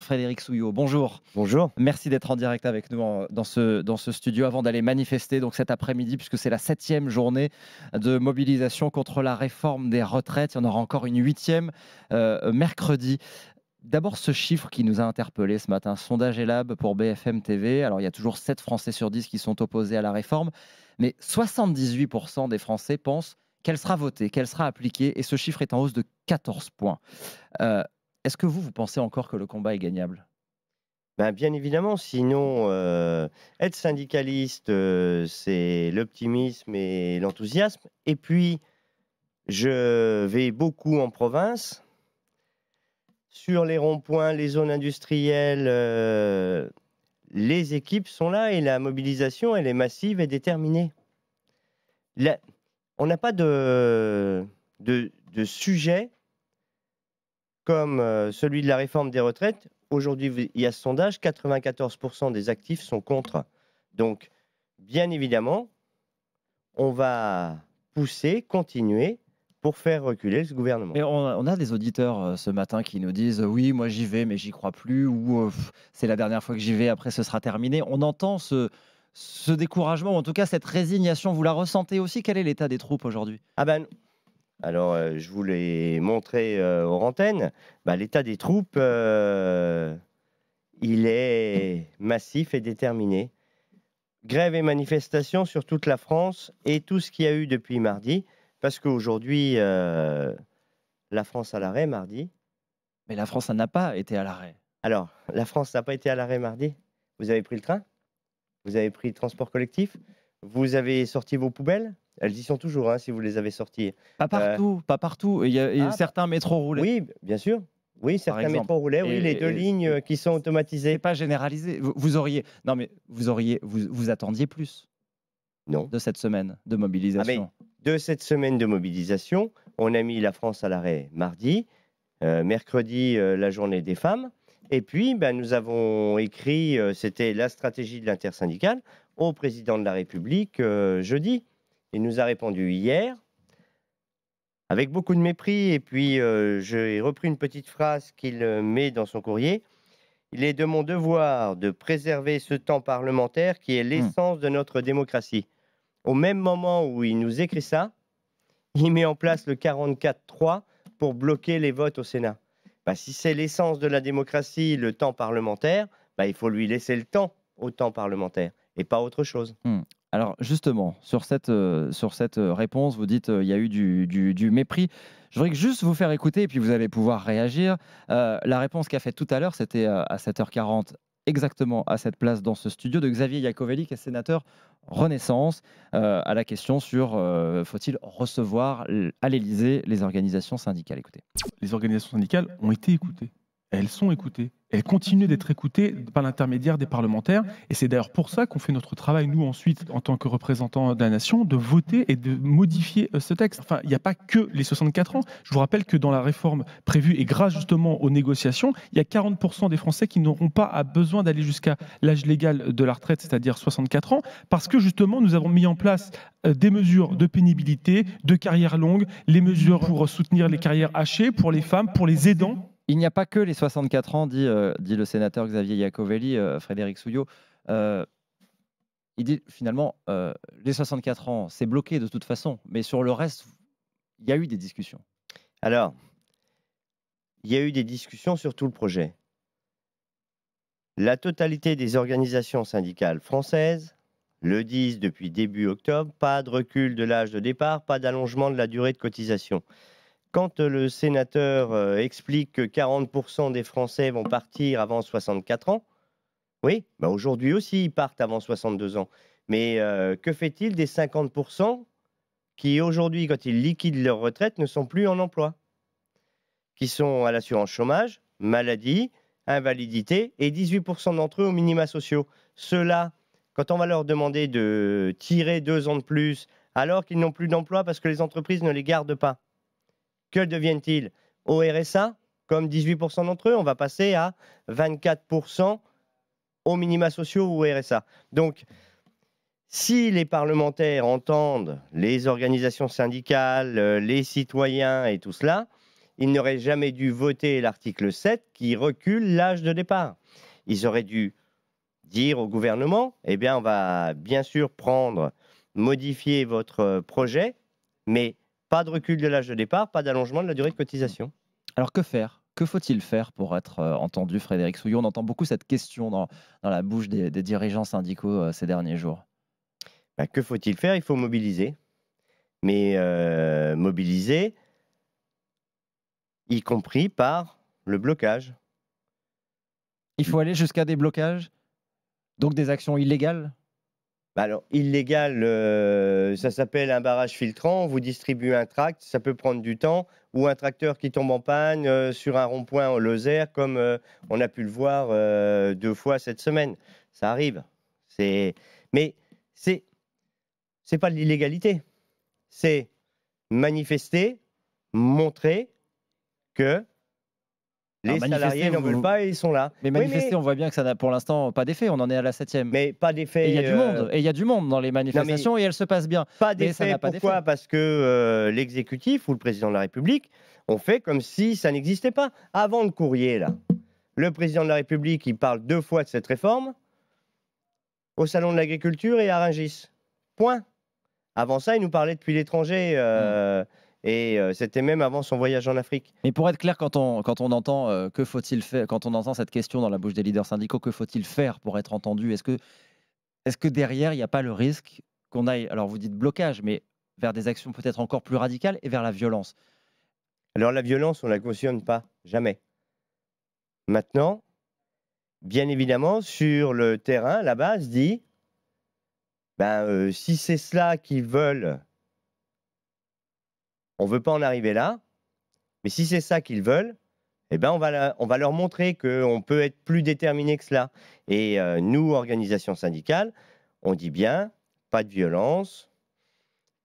Frédéric Souillot. Bonjour. Bonjour. Merci d'être en direct avec nous dans ce studio avant d'aller manifester donc cet après-midi, puisque c'est la 7e journée de mobilisation contre la réforme des retraites. Il y en aura encore une 8e mercredi. D'abord, ce chiffre qui nous a interpellés ce matin, sondage Elab pour BFM TV. Alors, il y a toujours 7 Français sur 10 qui sont opposés à la réforme, mais 78% des Français pensent qu'elle sera votée, qu'elle sera appliquée, et ce chiffre est en hausse de 14 points. Est-ce que vous pensez encore que le combat est gagnable ? Ben, bien évidemment, sinon, être syndicaliste, c'est l'optimisme et l'enthousiasme. Et puis, je vais beaucoup en province. Sur les ronds-points, les zones industrielles, les équipes sont là et la mobilisation, elle est massive et déterminée. On n'a pas de sujet comme celui de la réforme des retraites. Aujourd'hui, il y a ce sondage, 94% des actifs sont contre. Donc, bien évidemment, on va pousser, continuer pour faire reculer ce gouvernement. Et on a des auditeurs ce matin qui nous disent oui, moi j'y vais, mais j'y crois plus, ou c'est la dernière fois que j'y vais, après ce sera terminé. On entend ce découragement, ou en tout cas cette résignation. Vous la ressentez aussi ? Quel est l'état des troupes aujourd'hui ? Ah ben, alors je vous l'ai montré hors antenne. L'état des troupes, il est massif et déterminé. Grève et manifestation sur toute la France et tout ce qu'il y a eu depuis mardi. Parce qu'aujourd'hui, la France à l'arrêt mardi. Mais la France, ça n'a pas été à l'arrêt. Alors, la France n'a pas été à l'arrêt mardi. Vous avez pris le train ? Vous avez pris le transport collectif ? Vous avez sorti vos poubelles ? Elles y sont toujours, hein, si vous les avez sorties. Pas partout, pas partout. Il y a certains métros roulaient. Oui, bien sûr. Oui, certains métros roulaient. Oui, les 2 lignes qui sont automatisées. C'est pas généralisé. Vous attendiez plus. Non. De cette semaine de mobilisation. De cette semaine de mobilisation, on a mis la France à l'arrêt mardi, mercredi, la journée des femmes. Et puis, nous avons écrit, c'était la stratégie de l'intersyndicale, au président de la République jeudi. Il nous a répondu hier, avec beaucoup de mépris. Et puis, j'ai repris une petite phrase qu'il met dans son courrier. Il est de mon devoir de préserver ce temps parlementaire qui est l'essence de notre démocratie. Au même moment où il nous écrit ça, il met en place le 44-3 pour bloquer les votes au Sénat. Si c'est l'essence de la démocratie, le temps parlementaire, il faut lui laisser le temps au temps parlementaire et pas autre chose. Alors justement, sur cette réponse, vous dites il y a eu du mépris. Je voudrais juste vous faire écouter et puis vous allez pouvoir réagir. La réponse qu'a faite tout à l'heure, c'était à 7h40, exactement à cette place dans ce studio, de Xavier Iacovelli, qui est sénateur Renaissance, à la question sur faut-il recevoir à l'Élysée les organisations syndicales. Écoutez. Les organisations syndicales ont été écoutées. Elles sont écoutées. Elles continuent d'être écoutées par l'intermédiaire des parlementaires. Et c'est d'ailleurs pour ça qu'on fait notre travail, nous, ensuite, en tant que représentants de la nation, de voter et de modifier ce texte. Enfin, il n'y a pas que les 64 ans. Je vous rappelle que dans la réforme prévue, et grâce justement aux négociations, il y a 40% des Français qui n'auront pas besoin d'aller jusqu'à l'âge légal de la retraite, c'est-à-dire 64 ans, parce que justement, nous avons mis en place des mesures de pénibilité, de carrière longue, les mesures pour soutenir les carrières hachées, pour les femmes, pour les aidants. Il n'y a pas que les 64 ans, dit le sénateur Xavier Iacovelli, Frédéric Souillot. Il dit finalement, les 64 ans, c'est bloqué de toute façon, mais sur le reste, il y a eu des discussions. Alors, il y a eu des discussions sur tout le projet. La totalité des organisations syndicales françaises le disent depuis début octobre, pas de recul de l'âge de départ, pas d'allongement de la durée de cotisation. Quand le sénateur explique que 40% des Français vont partir avant 64 ans, oui, aujourd'hui aussi, ils partent avant 62 ans. Mais que fait-il des 50% qui, aujourd'hui, quand ils liquident leur retraite, ne sont plus en emploi, qui sont à l'assurance chômage, maladie, invalidité, et 18% d'entre eux aux minima sociaux. Ceux-là, quand on va leur demander de tirer 2 ans de plus, alors qu'ils n'ont plus d'emploi parce que les entreprises ne les gardent pas, que deviennent-ils ? Au RSA, comme 18% d'entre eux, on va passer à 24% aux minima sociaux ou au RSA. Donc, si les parlementaires entendent les organisations syndicales, les citoyens et tout cela, ils n'auraient jamais dû voter l'article 7 qui recule l'âge de départ. Ils auraient dû dire au gouvernement, eh bien, on va bien sûr modifier votre projet, mais pas de recul de l'âge de départ, pas d'allongement de la durée de cotisation. Alors que faire? Que faut-il faire pour être entendu, Frédéric Souillot? On entend beaucoup cette question dans la bouche des dirigeants syndicaux ces derniers jours. Ben, que faut-il faire? Il faut mobiliser. Mais mobiliser, y compris par le blocage. Il faut aller jusqu'à des blocages? Donc des actions illégales? Bah alors, illégal, ça s'appelle un barrage filtrant. On vous distribue un tract, ça peut prendre du temps, ou un tracteur qui tombe en panne sur un rond-point en Lozère, comme on a pu le voir 2 fois cette semaine. Ça arrive. Mais c'est pas de l'illégalité. C'est manifester, montrer que les salariés n'en veulent pas et ils sont là. Mais manifester, on voit bien que ça n'a pour l'instant pas d'effet. On en est à la 7e. Mais pas d'effet. Et il y a du monde. Et il y a du monde dans les manifestations et elles se passent bien. Pas d'effet. Pourquoi? Parce que l'exécutif ou le président de la République ont fait comme si ça n'existait pas. Avant le courrier, là, le président de la République, il parle 2 fois de cette réforme au Salon de l'Agriculture et à Rungis. Point. Avant ça, il nous parlait depuis l'étranger. Et c'était même avant son voyage en Afrique. Mais pour être clair, quand on entend que faut-il faire, quand on entend cette question dans la bouche des leaders syndicaux, que faut-il faire pour être entendu? Est-ce que derrière, il n'y a pas le risque qu'on aille, alors vous dites blocage, mais vers des actions peut-être encore plus radicales et vers la violence? Alors la violence, on ne la cautionne pas, jamais. Maintenant, bien évidemment, sur le terrain, la base dit, si c'est cela qu'ils veulent, on ne veut pas en arriver là, mais si c'est ça qu'ils veulent, eh ben on va leur montrer qu'on peut être plus déterminé que cela. Et nous, organisations syndicales, on dit bien, pas de violence,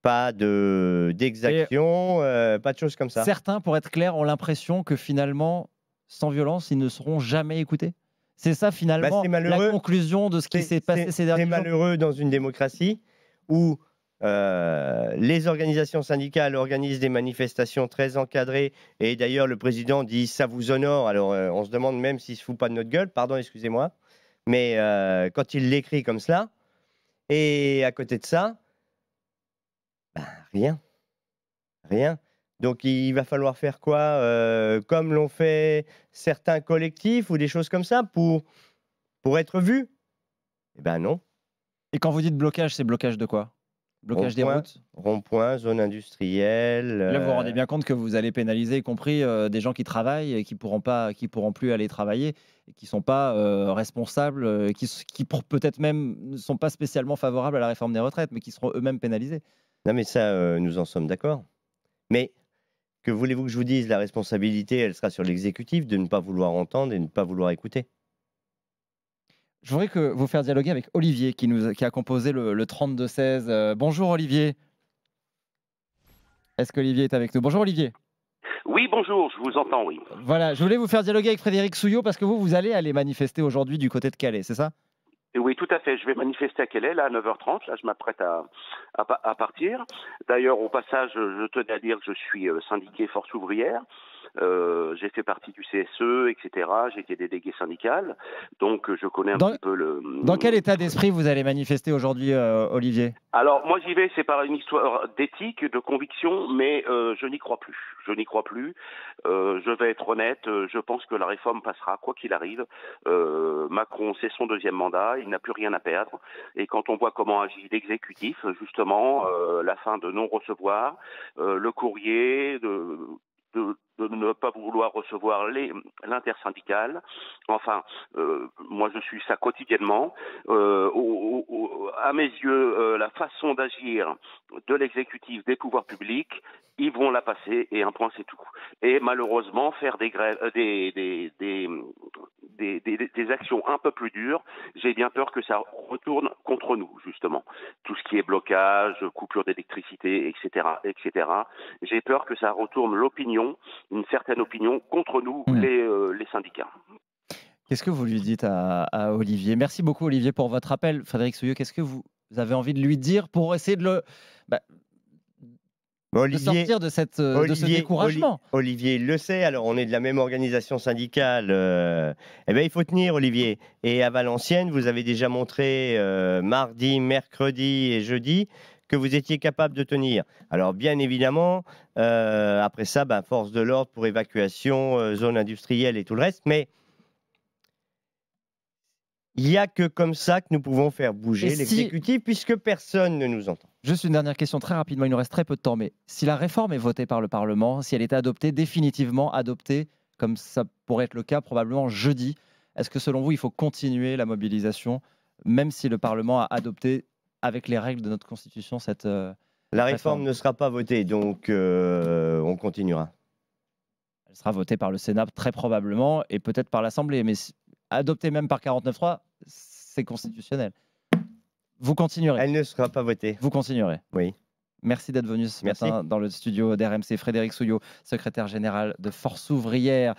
pas d'exaction, pas de choses comme ça. Certains, pour être clair, ont l'impression que finalement, sans violence, ils ne seront jamais écoutés. C'est ça finalement la conclusion de ce qui s'est passé ces derniers jours. C'est malheureux dans une démocratie où les organisations syndicales organisent des manifestations très encadrées et d'ailleurs le président dit ça vous honore. Alors on se demande même s'il se fout pas de notre gueule, pardon, excusez-moi, mais quand il l'écrit comme cela, et à côté de ça, rien. Donc il va falloir faire quoi comme l'ont fait certains collectifs ou des choses comme ça pour être vu? Eh ben non. Et quand vous dites blocage, c'est blocage de quoi? Blocage des routes? Rond-point, zone industrielle. Là, vous vous rendez bien compte que vous allez pénaliser, y compris des gens qui travaillent et qui pourront plus aller travailler et qui ne sont pas responsables, qui peut-être même ne sont pas spécialement favorables à la réforme des retraites, mais qui seront eux-mêmes pénalisés. Non, mais ça, nous en sommes d'accord. Mais que voulez-vous que je vous dise? La responsabilité, elle sera sur l'exécutif de ne pas vouloir entendre et de ne pas vouloir écouter. Je voudrais vous faire dialoguer avec Olivier qui a composé le 32-16. Bonjour Olivier. Est-ce qu'Olivier est avec nous? Bonjour Olivier. Oui, bonjour, je vous entends, oui. Voilà, je voulais vous faire dialoguer avec Frédéric Souillot parce que vous allez aller manifester aujourd'hui du côté de Calais, c'est ça? Oui, tout à fait. Je vais manifester à Calais, là, à 9h30. Là, je m'apprête à partir. D'ailleurs, au passage, je tenais à dire que je suis syndiqué Force ouvrière. J'ai fait partie du CSE, etc. J'ai été délégué syndical. Donc, je connais un petit peu le... Dans quel état d'esprit vous allez manifester aujourd'hui, Olivier? Alors, moi, j'y vais, c'est par une histoire d'éthique, de conviction, mais je n'y crois plus. Je vais être honnête, je pense que la réforme passera, quoi qu'il arrive. Macron, c'est son 2e mandat, il n'a plus rien à perdre. Et quand on voit comment agit l'exécutif, justement, la fin de non-recevoir, le courrier, de ne pas vouloir recevoir l'intersyndicale. Enfin, moi je suis ça quotidiennement. À mes yeux, la façon d'agir de l'exécutif, des pouvoirs publics, ils vont la passer et un point c'est tout. Et malheureusement, faire des grèves, des actions un peu plus dures, j'ai bien peur que ça retourne contre nous, justement. Tout ce qui est blocage, coupure d'électricité, etc., etc. J'ai peur que ça retourne l'opinion, une certaine opinion, contre nous, les syndicats. Qu'est-ce que vous lui dites à Olivier? Merci beaucoup, Olivier, pour votre appel. Frédéric Souillot, qu'est-ce que vous avez envie de lui dire pour essayer de de sortir de ce découragement. Olivier le sait, alors on est de la même organisation syndicale. Eh bien, il faut tenir, Olivier. Et à Valenciennes, vous avez déjà montré mardi, mercredi et jeudi que vous étiez capable de tenir. Alors, bien évidemment, après ça, force de l'ordre pour évacuation, zone industrielle et tout le reste. Mais il n'y a que comme ça que nous pouvons faire bouger l'exécutif, puisque personne ne nous entend. Juste une dernière question très rapidement, il nous reste très peu de temps, mais si la réforme est votée par le Parlement, si elle est adoptée, définitivement adoptée, comme ça pourrait être le cas probablement jeudi, est-ce que selon vous, il faut continuer la mobilisation, même si le Parlement a adopté avec les règles de notre Constitution cette La réforme ne sera pas votée, donc on continuera. Elle sera votée par le Sénat très probablement, et peut-être par l'Assemblée, mais adoptée même par 49.3, c'est constitutionnel. Vous continuerez. Elle ne sera pas votée. Vous continuerez. Oui. Merci d'être venu ce matin dans le studio d'RMC. Frédéric Souillot, secrétaire général de Force ouvrière.